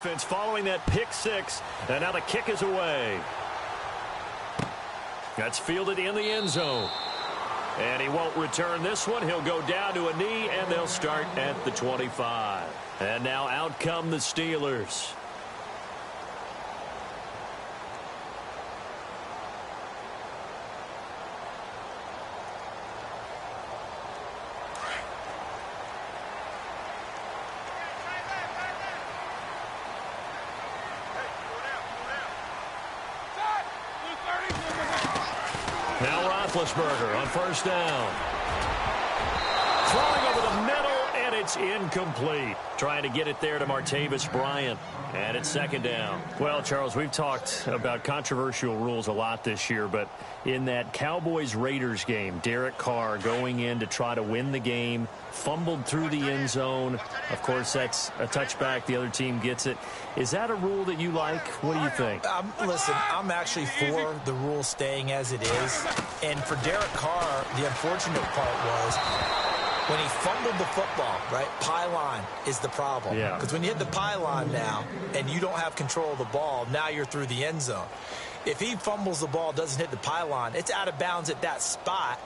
Following that pick six, and now the kick is away. That's fielded in the end zone. And he won't return this one. He'll go down to a knee, and they'll start at the 25. And now out come the Steelers. Now Roethlisberger on first down. Throwing over the middle, and it's incomplete. Trying to get it there to Martavis Bryant. And it's second down. Well, Charles, we've talked about controversial rules a lot this year, but in that Cowboys-Raiders game, Derek Carr going in to try to win the game, fumbled through the end zone. Of course, that's a touchback. The other team gets it. Is that a rule that you like? What do you think? Listen, I'm actually for the rule staying as it is. And for Derek Carr, the unfortunate part was when he fumbled the football, right? Pylon is the problem. Yeah. Because when you hit the pylon now and you don't have control of the ball, now you're through the end zone. If he fumbles the ball, doesn't hit the pylon, it's out of bounds at that spot.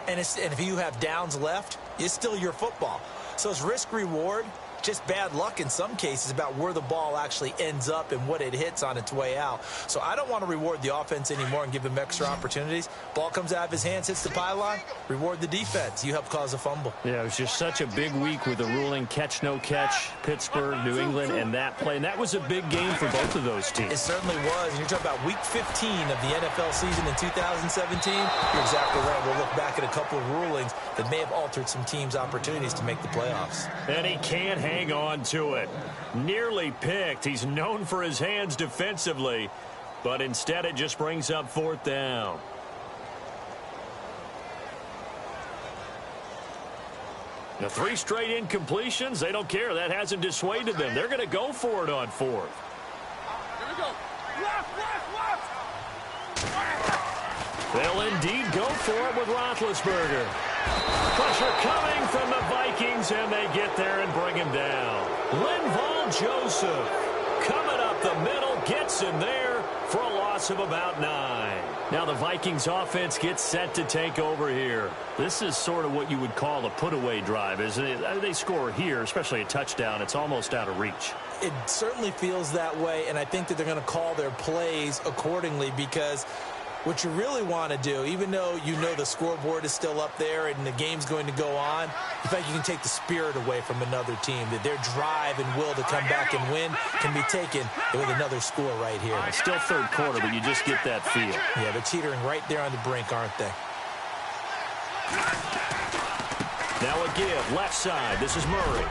And if you have downs left, it's still your football. So it's risk-reward, just bad luck in some cases about where the ball actually ends up and what it hits on its way out. So I don't want to reward the offense anymore and give him extra opportunities. Ball comes out of his hands, hits the pylon, reward the defense. You help cause a fumble. Yeah, it was just such a big week with the ruling catch, no catch, Pittsburgh, New England, and that play. And that was a big game for both of those teams. It certainly was. And you're talking about week 15 of the NFL season in 2017. You're exactly right. We'll look back at a couple of rulings that may have altered some teams' opportunities to make the playoffs. And he can't hang on to it. Nearly picked. He's known for his hands defensively, but instead it just brings up fourth down. The 3 straight incompletions, they don't care. That hasn't dissuaded them. They're going to go for it on fourth. Here we go. Left. They'll indeed go for it with Roethlisberger. Pressure coming from the Vikings, and they get there and bring him down. Linval Joseph coming up the middle, gets him there for a loss of about 9. Now the Vikings offense gets set to take over here. This is sort of what you would call a put-away drive, isn't it? They score here, especially a touchdown. It's almost out of reach. It certainly feels that way, and I think that they're going to call their plays accordingly because what you really want to do, even though you know the scoreboard is still up there and the game's going to go on, you think you can take the spirit away from another team, that their drive and will to come back and win can be taken with another score right here. It's still third quarter, but you just get that feel. Yeah, they're teetering right there on the brink, aren't they? Now a give, left side. This is Murray.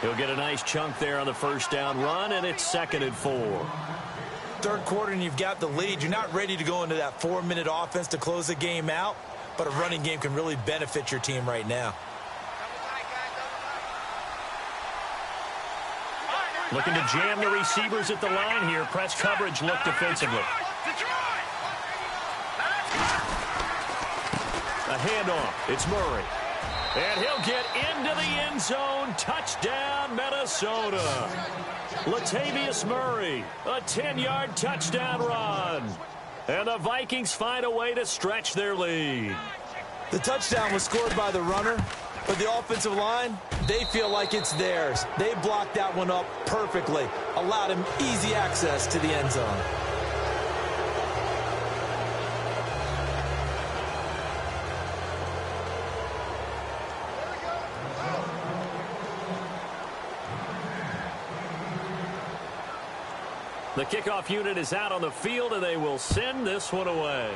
He'll get a nice chunk there on the first down run, and it's 2nd and 4. Third quarter and you've got the lead. You're not ready to go into that 4-minute offense to close the game out, but a running game can really benefit your team right now. Looking to jam the receivers at the line here. Press coverage look defensively. A handoff. It's Murray. And he'll get into the end zone. Touchdown, Minnesota. Latavius Murray, a 10-yard touchdown run. And the Vikings find a way to stretch their lead. The touchdown was scored by the runner, but the offensive line, they feel like it's theirs. They blocked that one up perfectly, allowed him easy access to the end zone. The kickoff unit is out on the field, and they will send this one away.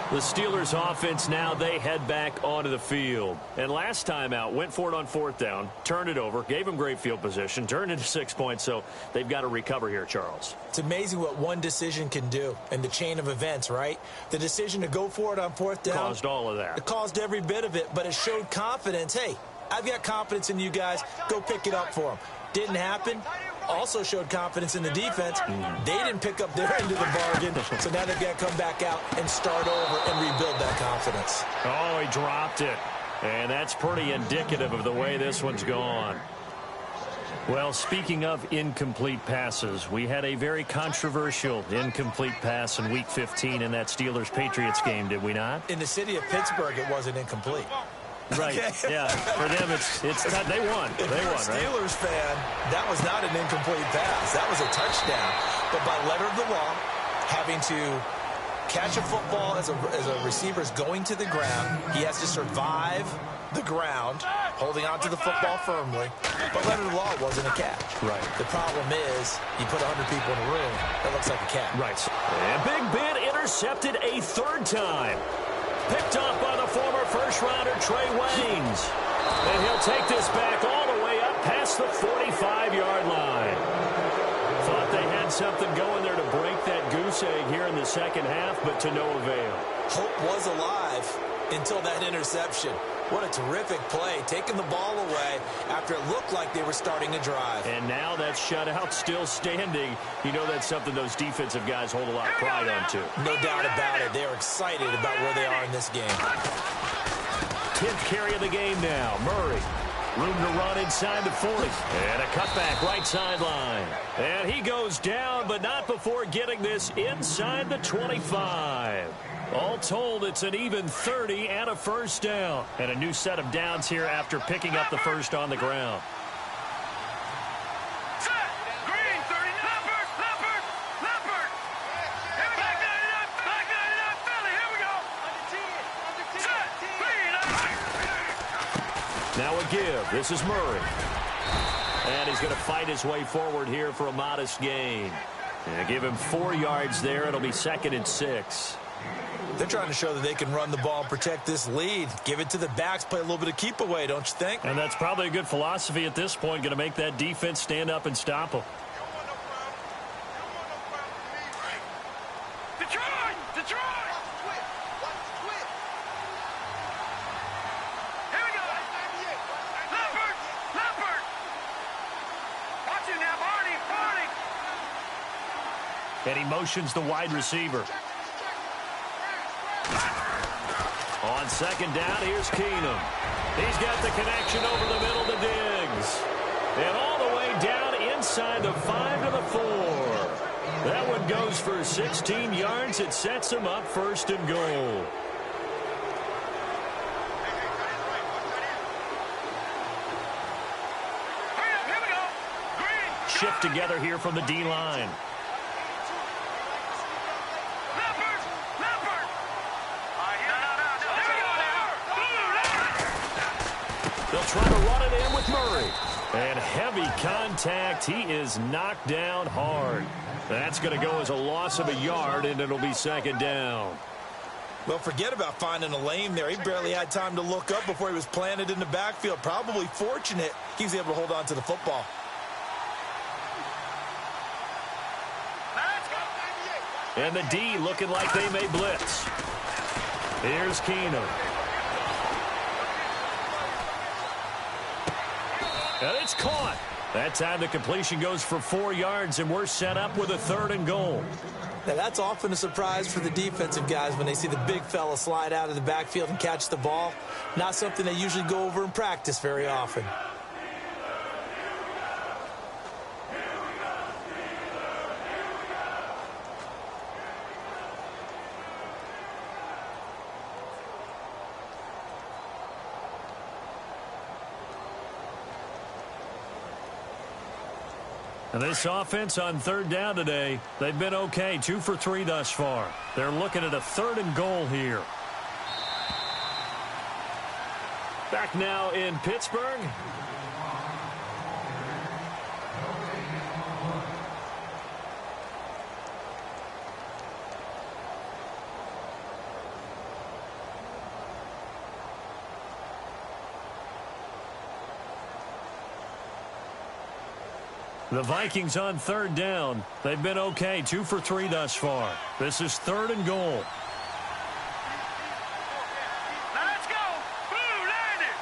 The Steelers offense now, they head back onto the field. And last time out, went for it on fourth down, turned it over, gave them great field position, turned it to 6 points, so they've got to recover here, Charles. It's amazing what one decision can do in the chain of events, right? The decision to go for it on fourth down caused all of that. It caused every bit of it, but it showed confidence. Hey, I've got confidence in you guys. Go pick it up for them. Didn't happen. also showed confidence in the defense. They didn't pick up their end of the bargain, so now they've got to come back out and start over and rebuild that confidence. Oh, he dropped it. And that's pretty indicative of the way this one's gone. Well, speaking of incomplete passes, we had a very controversial incomplete pass in Week 15 in that Steelers-Patriots game, did we not? In the city of Pittsburgh, it wasn't incomplete. Right, Okay. yeah. For them, it's they won. If They you're won, a right? Steelers fan, that was not an incomplete pass. That was a touchdown. But by letter of the law, having to catch a football as a receiver is going to the ground, he has to survive the ground, holding onto the football firmly. But letter of the law, it wasn't a catch. Right. The problem is, you put 100 people in a room, that looks like a catch. Right. And Big Ben intercepted a third time. Picked off by the former first-rounder Trey Waynes. And he'll take this back all the way up past the 45-yard line. Thought they had something going there to break that goose egg here in the second half, but to no avail. Hope was alive until that interception. What a terrific play, taking the ball away after it looked like they were starting to drive. And now that shutout still standing. You know that's something those defensive guys hold a lot of pride on, too. No doubt about it. They're excited about where they are in this game. 10th carry of the game now. Murray. Room to run inside the 40. And a cutback right sideline. And he goes down, but not before getting this inside the 25. All told, it's an even 30 and a first down. And a new set of downs here after picking up the first on the ground. Now a give. This is Murray. And he's going to fight his way forward here for a modest gain. And give him 4 yards there. It'll be 2nd and 6. They're trying to show that they can run the ball and protect this lead. Give it to the backs, play a little bit of keep away, don't you think? And that's probably a good philosophy at this point, going to make that defense stand up and stop them. Detroit! Detroit! Here we go! Leopard! Leopard! Watch it now, Barney! Barney! And he motions the wide receiver. On second down, here's Keenum. He's got the connection over the middle to Diggs. And all the way down inside the 5 to the 4. That one goes for 16 yards. It sets him up 1st and goal. Here we go! Green! Shift together here from the D-line. Leopard! Leopard! Here we go! They'll try to run it in with Murray. And heavy contact. He is knocked down hard. That's going to go as a loss of a yard, and it'll be 2nd down. Well, forget about finding a lane there. He barely had time to look up before he was planted in the backfield. Probably fortunate he was able to hold on to the football. And the D looking like they may blitz. Here's Keenum. And it's caught. That time the completion goes for 4 yards, and we're set up with a 3rd and goal. Now, that's often a surprise for the defensive guys when they see the big fella slide out of the backfield and catch the ball. Not something they usually go over in practice very often. And this offense on 3rd down today, they've been okay. 2 for 3 thus far. They're looking at a 3rd and goal here. Back now in Pittsburgh. The Vikings on 3rd down. They've been okay. 2 for 3 thus far. This is 3rd and goal. Now let's go! Blue, land it!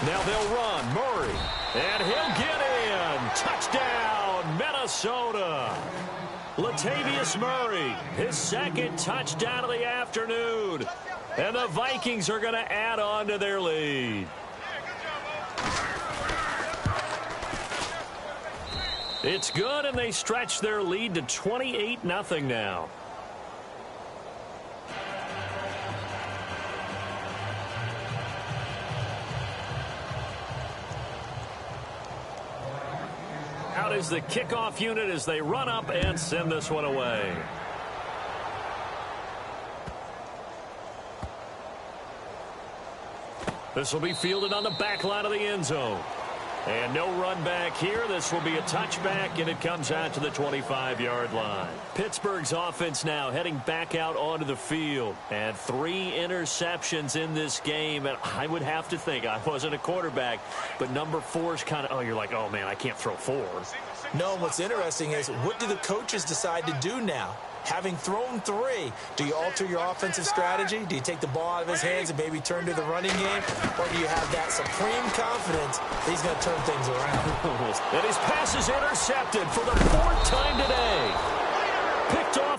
Now they'll run. Murray. And he'll get in. Touchdown, Minnesota. Latavius Murray, his second touchdown of the afternoon. And the Vikings are going to add on to their lead. It's good, and they stretch their lead to 28-0 now. Out is the kickoff unit as they run up and send this one away. This will be fielded on the back line of the end zone. And no run back here. This will be a touchback, and it comes out to the 25-yard line. Pittsburgh's offense now heading back out onto the field. And 3 interceptions in this game. And I would have to think, I wasn't a quarterback, but number 4 is kind of, oh, you're like, oh, man, I can't throw 4. No, what's interesting is, what do the coaches decide to do now? Having thrown 3, do you alter your offensive strategy? Do you take the ball out of his hands and maybe turn to the running game? Or do you have that supreme confidence that he's going to turn things around? And his pass is intercepted for the 4th time today. Picked off